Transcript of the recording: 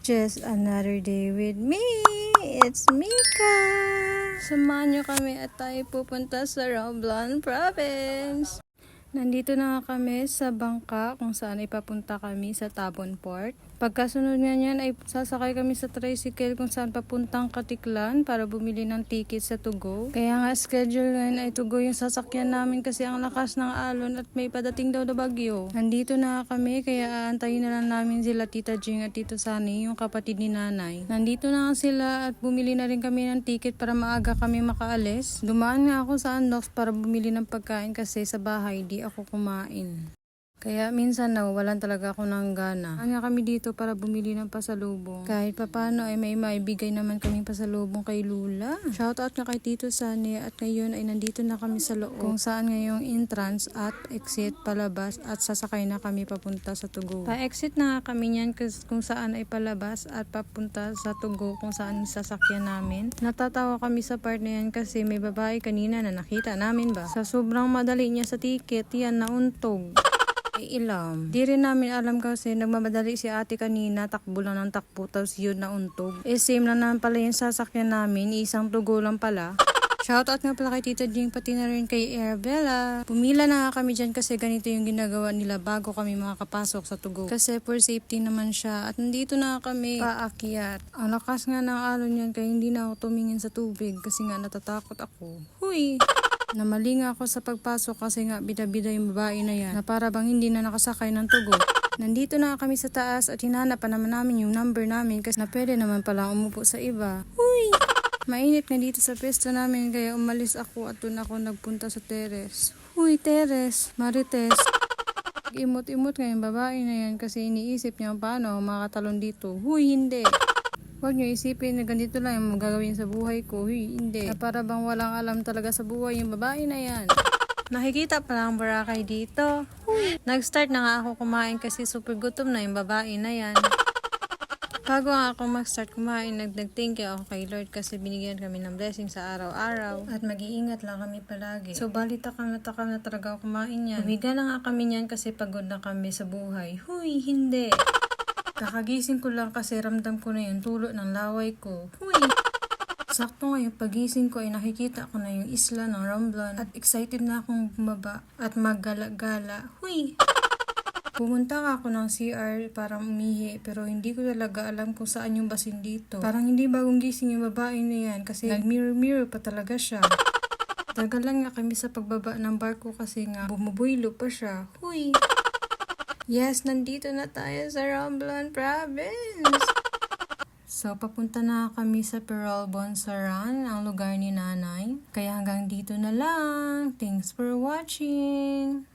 Just another day with me. It's Mika. Samahan niyo kami at tayo pupunta sa Romblon Province. Nandito na nga kami sa bangka kung saan ay papunta kami sa Tabon Port. Pagkasunod nga niyan ay sasakay kami sa tricycle kung saan papuntang Katiklan para bumili ng ticket sa Tugo. Kaya nga schedule ngayon ay Tugo yung sasakyan namin kasi ang lakas ng alon at may padating daw na bagyo. Nandito na kami kaya aantayin na lang namin sila Tita Jing at Tito Sunny, yung kapatid ni Nanay. Nandito na nga sila at bumili na rin kami ng ticket para maaga kami makaalis. Dumaan nga ako sa Andox para bumili ng pagkain kasi sa bahay di ako kumain. Kaya minsan nawawalan talaga ako ng gana. Kaya kami dito para bumili ng pasalubong. Kahit papano ay may maibigay naman kaming pasalubong kay Lula. Shoutout nga kay Tito Sunny at ngayon ay nandito na kami sa loob. Kung saan ngayong entrance at exit palabas at sasakay na kami papunta sa Tugo. Pa-exit na nga kami niyan kung saan ay palabas at papunta sa Tugo kung saan sasakyan namin. Natatawa kami sa part na yan kasi may babae kanina na nakita namin ba. Sa sobrang madali niya sa ticket, yan nauntog. Ilam. Di rin namin alam kasi nagmamadali si ate kanina, takbo lang ng takbo, tapos yun nauntog. Same lang naman pala yung sasakyan namin, isang Tugo lang pala. Shoutout nga pala kay Tita Jing, pati na rin kay Arabella. Pumila na nga kami dyan kasi ganito yung ginagawa nila bago kami makakapasok sa Tugo. Kasi for safety naman siya at nandito na kami paakyat. Ang lakas nga ng alon yan kaya hindi na ako tumingin sa tubig kasi nga natatakot ako. Huy! Namali nga ako sa pagpasok kasi nga bida-bida yung babae na yan na para bang hindi na nakasakay ng Tugo. Nandito na kami sa taas at hinanap pa naman namin yung number namin kasi na pwede naman pala umupo sa iba. Huy! Mainit nga dito sa pwesto namin kaya umalis ako at doon ako nagpunta sa teres. Huy, teres, Marites. Imot-imot nga yung babae na yan kasi iniisip niya paano makatalon dito. Huy, hindi. Huwag nyo isipin na ganito lang yung magagawin sa buhay ko. Huy, hindi. Na para bang walang alam talaga sa buhay yung babae na yan. Nakikita pa lang Boracay dito. Huy. Nag-start na nga ako kumain kasi super gutom na yung babae na yan. Bago nga ako mag-start kumain, nag-thank you ako kay Lord kasi binigyan kami ng blessing sa araw-araw. At mag-iingat lang kami palagi. So, takam na talaga ako kumain yan. Humiga na nga kami yan kasi pagod na kami sa buhay. Huy, hindi. Kakagising ko lang kasi ramdam ko na yung tulo ng laway ko. Huy! Sakto ngayon pagising ko ay nakikita ko na yung isla ng Romblon at excited na akong bumaba at maggala-gala. Huy! Pumunta ka ako ng CR para umihi pero hindi ko talaga alam kung saan yung basin dito. Parang hindi bagong gising yung babae na yan kasi nag-mirror pa talaga siya. Tagal lang nga kami sa pagbaba ng barko kasi nga bumubuylo pa siya. Huy! Yes, nandito na tayo sa Romblon Province. So, papunta na kami sa Perol Bonsaran, ang lugar ni Nanay. Kaya hanggang dito na lang. Thanks for watching.